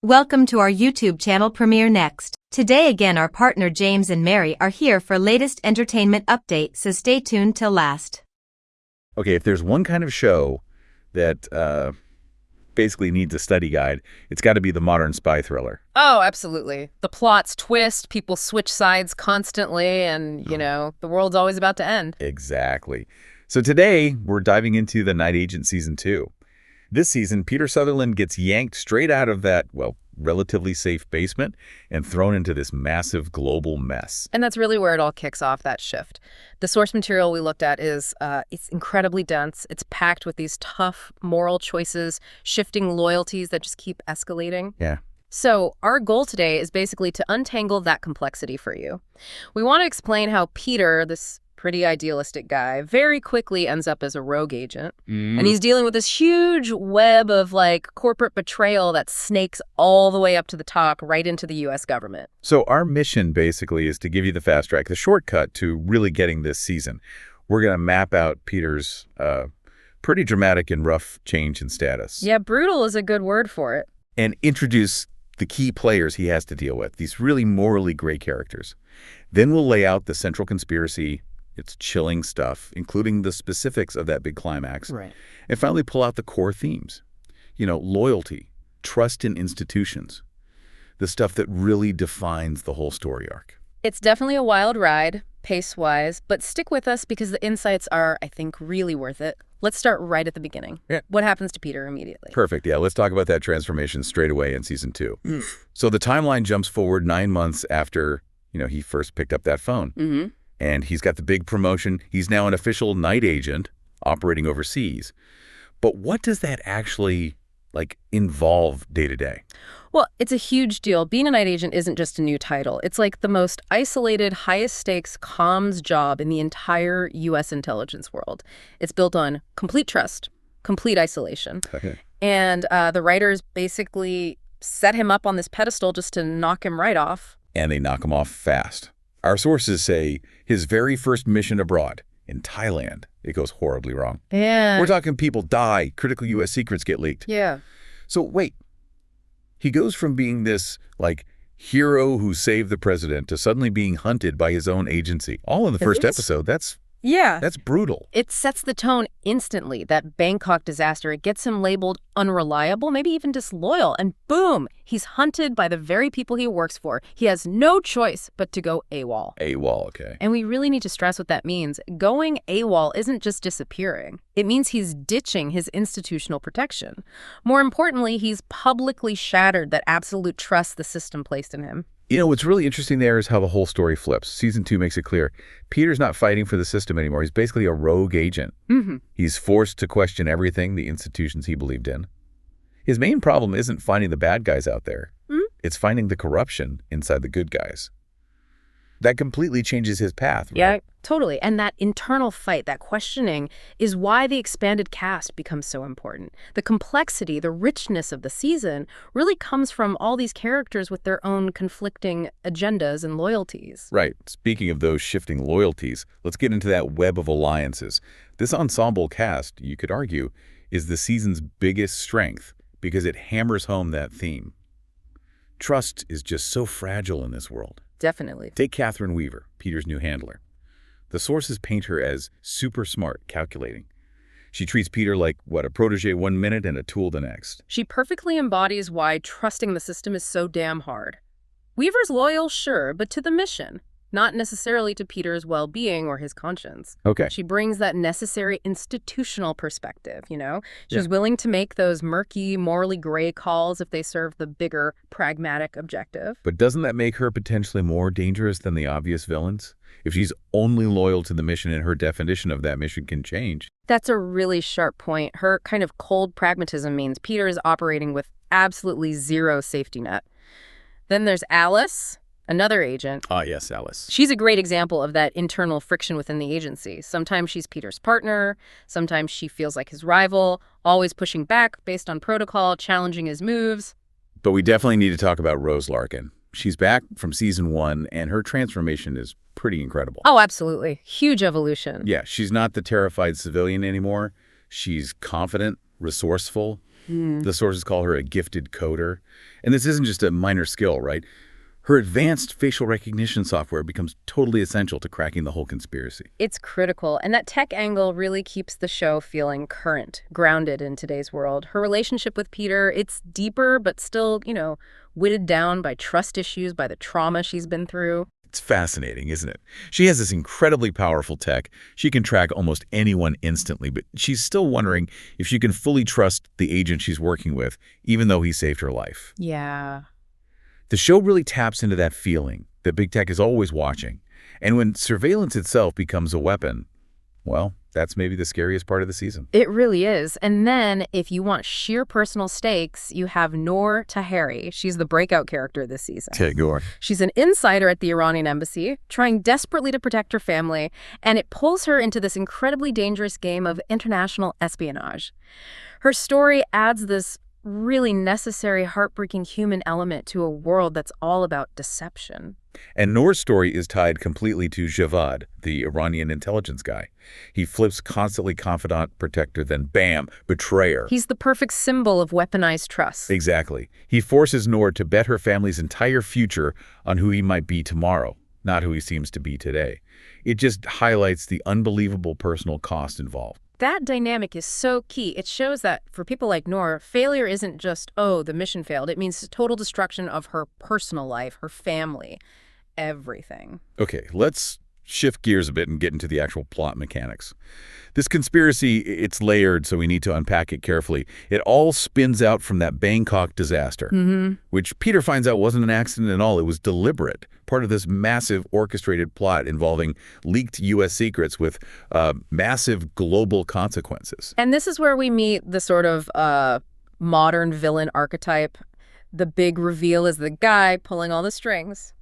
Welcome to our YouTube channel Premiere Next. Today again our partner James and Mary are here for latest entertainment update, so stay tuned till last. Okay, if there's one kind of show that basically needs a study guide, it's got to be the modern spy thriller. Oh, absolutely. The plots twist, people switch sides constantly, and, the world's always about to end. Exactly. So today, we're diving into The Night Agent Season 2. This season, Peter Sutherland gets yanked straight out of that, relatively safe basement and thrown into this massive global mess. And that's really where it all kicks off, that shift. The source material we looked at is it's incredibly dense. It's packed with these tough moral choices, shifting loyalties that just keep escalating. Yeah. So our goal today is basically to untangle that complexity for you. We want to explain how Peter, this pretty idealistic guy, very quickly ends up as a rogue agent. And he's dealing with this huge web of corporate betrayal that snakes all the way up to the top, right into the U.S. government. So our mission basically is to give you the fast track, the shortcut to really getting this season. We're going to map out Peter's pretty dramatic and rough change in status. Yeah, brutal is a good word for it. And introduce the key players he has to deal with, these really morally gray characters. Then we'll lay out the central conspiracy. It's chilling stuff, including the specifics of that big climax. Right. And finally pull out the core themes. Loyalty, trust in institutions, the stuff that really defines the whole story arc. It's definitely a wild ride, pace-wise, but stick with us because the insights are, I think, really worth it. Let's start right at the beginning. Yeah. What happens to Peter immediately? Perfect. Yeah, let's talk about that transformation straight away in Season 2. So the timeline jumps forward 9 months after, he first picked up that phone. And he's got the big promotion. He's now an official night agent operating overseas. But what does that actually, involve day to day? Well, it's a huge deal. Being a night agent isn't just a new title. It's like the most isolated, highest stakes comms job in the entire U.S. intelligence world. It's built on complete trust, complete isolation. Okay. And the writers basically set him up on this pedestal just to knock him right off. And they knock him off fast. Our sources say his very first mission abroad, in Thailand, it goes horribly wrong. Yeah. We're talking people die, critical U.S. secrets get leaked. Yeah. So wait, he goes from being this, hero who saved the president to suddenly being hunted by his own agency. All in the first episode. That's brutal. It sets the tone instantly, that Bangkok disaster. It gets him labeled unreliable, maybe even disloyal, and boom, he's hunted by the very people he works for. He has no choice but to go AWOL. AWOL, okay. And we really need to stress what that means. Going AWOL isn't just disappearing. It means he's ditching his institutional protection. More importantly, he's publicly shattered that absolute trust the system placed in him. What's really interesting there is how the whole story flips. Season 2 makes it clear. Peter's not fighting for the system anymore. He's basically a rogue agent. He's forced to question everything, the institutions he believed in. His main problem isn't finding the bad guys out there. It's finding the corruption inside the good guys. That completely changes his path, right? Yeah, totally. And that internal fight, that questioning, is why the expanded cast becomes so important. The complexity, the richness of the season really comes from all these characters with their own conflicting agendas and loyalties. Right. Speaking of those shifting loyalties, let's get into that web of alliances. This ensemble cast, you could argue, is the season's biggest strength because it hammers home that theme. Trust is just so fragile in this world. Definitely. Take Catherine Weaver, Peter's new handler. The sources paint her as super smart, calculating. She treats Peter like, a protege 1 minute and a tool the next. She perfectly embodies why trusting the system is so damn hard. Weaver's loyal, sure, but to the mission, not necessarily to Peter's well-being or his conscience. Okay. She brings that necessary institutional perspective, She's willing to make those murky, morally gray calls if they serve the bigger, pragmatic objective. But doesn't that make her potentially more dangerous than the obvious villains? If she's only loyal to the mission and her definition of that mission can change. That's a really sharp point. Her kind of cold pragmatism means Peter is operating with absolutely zero safety net. Then there's Alice, another agent. Ah, yes, Alice. She's a great example of that internal friction within the agency. Sometimes she's Peter's partner. Sometimes she feels like his rival, always pushing back based on protocol, challenging his moves. But we definitely need to talk about Rose Larkin. She's back from Season 1, and her transformation is pretty incredible. Oh, absolutely. Huge evolution. Yeah, she's not the terrified civilian anymore. She's confident, resourceful, The sources call her a gifted coder. And this isn't just a minor skill, right? Her advanced facial recognition software becomes totally essential to cracking the whole conspiracy. It's critical, and that tech angle really keeps the show feeling current, grounded in today's world. Her relationship with Peter, it's deeper, but still, weighted down by trust issues, by the trauma she's been through. It's fascinating, isn't it? She has this incredibly powerful tech. She can track almost anyone instantly, but she's still wondering if she can fully trust the agent she's working with, even though he saved her life. Yeah. The show really taps into that feeling that big tech is always watching. And when surveillance itself becomes a weapon, well, that's maybe the scariest part of the season. It really is. And then, if you want sheer personal stakes, you have Noor Taheri. She's the breakout character this season. Go on. She's an insider at the Iranian embassy, trying desperately to protect her family, and it pulls her into this incredibly dangerous game of international espionage. Her story adds this really necessary, heartbreaking human element to a world that's all about deception. And Noor's story is tied completely to Javad, the Iranian intelligence guy. He flips constantly confidant, protector, then bam, betrayer. He's the perfect symbol of weaponized trust. Exactly. He forces Noor to bet her family's entire future on who he might be tomorrow, not who he seems to be today. It just highlights the unbelievable personal cost involved. That dynamic is so key. It shows that for people like Noor, failure isn't just, oh, the mission failed. It means total destruction of her personal life, her family, everything. Okay, let's shift gears a bit and get into the actual plot mechanics. This conspiracy, it's layered, so we need to unpack it carefully. It all spins out from that Bangkok disaster, which Peter finds out wasn't an accident at all. It was deliberate, part of this massive orchestrated plot involving leaked U.S. secrets with massive global consequences. And this is where we meet the sort of modern villain archetype. The big reveal is the guy pulling all the strings.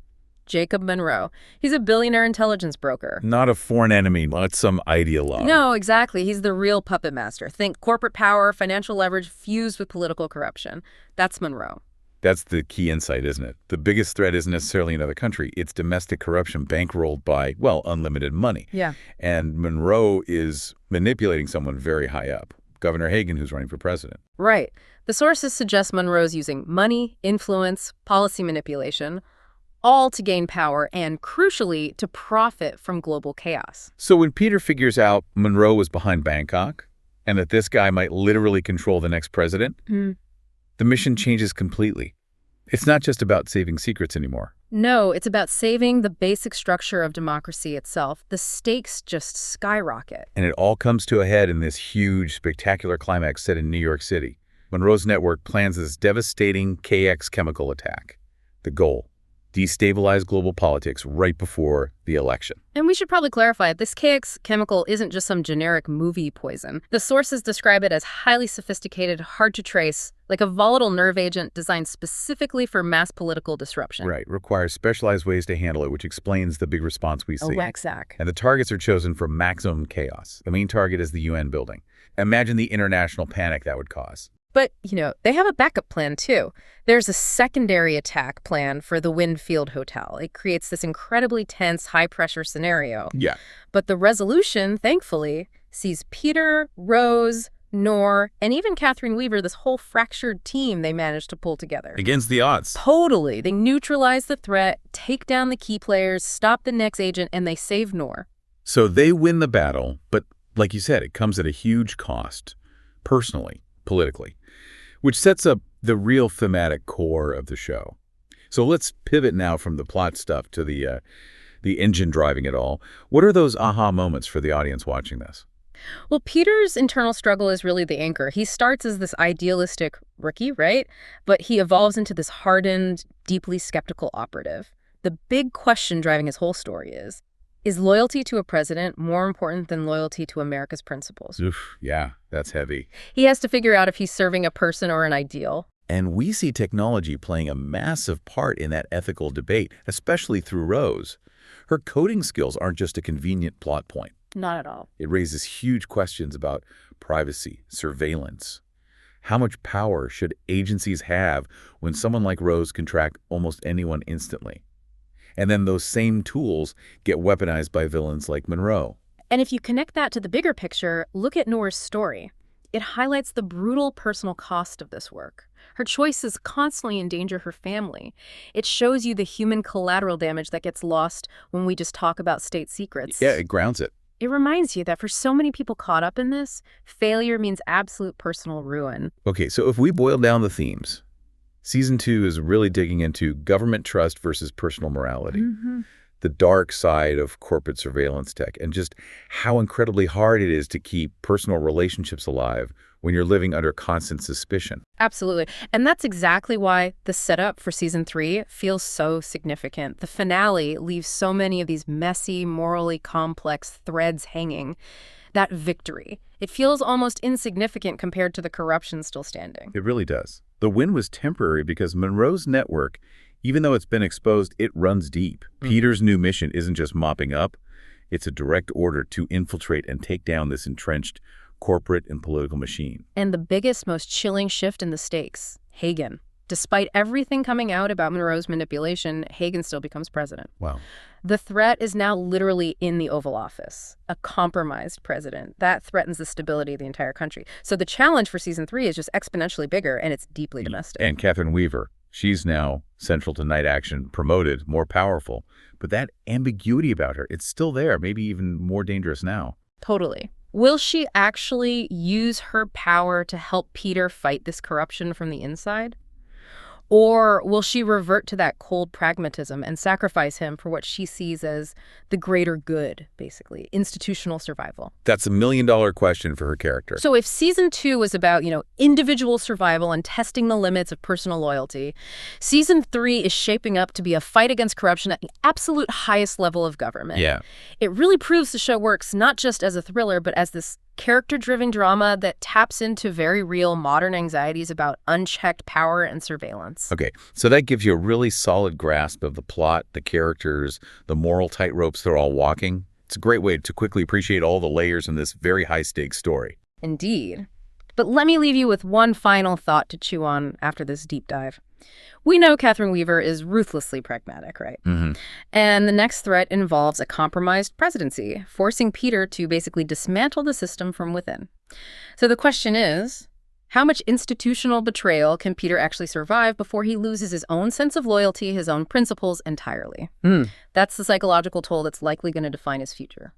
Jacob Monroe. He's a billionaire intelligence broker. Not a foreign enemy, not some ideologue. No, exactly. He's the real puppet master. Think corporate power, financial leverage fused with political corruption. That's Monroe. That's the key insight, isn't it? The biggest threat isn't necessarily another country. It's domestic corruption bankrolled by, well, unlimited money. Yeah. And Monroe is manipulating someone very high up. Governor Hagan, who's running for president. Right. The sources suggest Monroe's using money, influence, policy manipulation, all to gain power and, crucially, to profit from global chaos. So when Peter figures out Monroe was behind Bangkok and that this guy might literally control the next president, the mission changes completely. It's not just about saving secrets anymore. No, it's about saving the basic structure of democracy itself. The stakes just skyrocket. And it all comes to a head in this huge, spectacular climax set in New York City. Monroe's network plans this devastating KX chemical attack. The goal: destabilize global politics right before the election. And we should probably clarify, this KX chemical isn't just some generic movie poison. The sources describe it as highly sophisticated, hard to trace, like a volatile nerve agent designed specifically for mass political disruption. Right, requires specialized ways to handle it, which explains the big response we see. A wax sack. And the targets are chosen for maximum chaos. The main target is the UN building. Imagine the international panic that would cause. But, they have a backup plan, too. There's a secondary attack plan for the Windfield Hotel. It creates this incredibly tense, high-pressure scenario. Yeah. But the resolution, thankfully, sees Peter, Rose, Noor, and even Catherine Weaver, this whole fractured team they managed to pull together. Against the odds. Totally. They neutralize the threat, take down the key players, stop the next agent, and they save Noor. So they win the battle, but like you said, it comes at a huge cost, personally, politically, which sets up the real thematic core of the show. So let's pivot now from the plot stuff to the engine driving it all. What are those aha moments for the audience watching this? Well, Peter's internal struggle is really the anchor. He starts as this idealistic rookie, right? But he evolves into this hardened, deeply skeptical operative. The big question driving his whole story is loyalty to a president more important than loyalty to America's principles? Oof, yeah, that's heavy. He has to figure out if he's serving a person or an ideal. And we see technology playing a massive part in that ethical debate, especially through Rose. Her coding skills aren't just a convenient plot point. Not at all. It raises huge questions about privacy, surveillance. How much power should agencies have when someone like Rose can track almost anyone instantly? And then those same tools get weaponized by villains like Monroe. And if you connect that to the bigger picture, look at Noor's story. it highlights the brutal personal cost of this work. Her choices constantly endanger her family. It shows you the human collateral damage that gets lost when we just talk about state secrets. Yeah, it grounds it. It reminds you that for so many people caught up in this, failure means absolute personal ruin. Okay, so if we boil down the themes, Season 2 is really digging into government trust versus personal morality, the dark side of corporate surveillance tech, and just how incredibly hard it is to keep personal relationships alive when you're living under constant suspicion. Absolutely. And that's exactly why the setup for Season 3 feels so significant. The finale leaves so many of these messy, morally complex threads hanging. That victory, it feels almost insignificant compared to the corruption still standing. It really does. The win was temporary because Monroe's network, even though it's been exposed, it runs deep. Peter's new mission isn't just mopping up. It's a direct order to infiltrate and take down this entrenched corporate and political machine. And the biggest, most chilling shift in the stakes, Hagen. Despite everything coming out about Monroe's manipulation, Hagen still becomes president. Wow. The threat is now literally in the Oval Office, a compromised president. That threatens the stability of the entire country. So the challenge for Season 3 is just exponentially bigger, and it's deeply domestic. And Catherine Weaver, she's now central to Night Action, promoted, more powerful. But that ambiguity about her, it's still there, maybe even more dangerous now. Totally. Will she actually use her power to help Peter fight this corruption from the inside? Or will she revert to that cold pragmatism and sacrifice him for what she sees as the greater good, basically, institutional survival? That's $1 million question for her character. So if Season 2 was about, individual survival and testing the limits of personal loyalty, Season 3 is shaping up to be a fight against corruption at the absolute highest level of government. Yeah. It really proves the show works not just as a thriller, but as this character-driven drama that taps into very real modern anxieties about unchecked power and surveillance. Okay, so that gives you a really solid grasp of the plot, the characters, the moral tightropes they're all walking. It's a great way to quickly appreciate all the layers in this very high-stakes story. Indeed. But let me leave you with one final thought to chew on after this deep dive. We know Catherine Weaver is ruthlessly pragmatic, right? And the next threat involves a compromised presidency, forcing Peter to basically dismantle the system from within. So the question is, how much institutional betrayal can Peter actually survive before he loses his own sense of loyalty, his own principles entirely? That's the psychological toll that's likely going to define his future.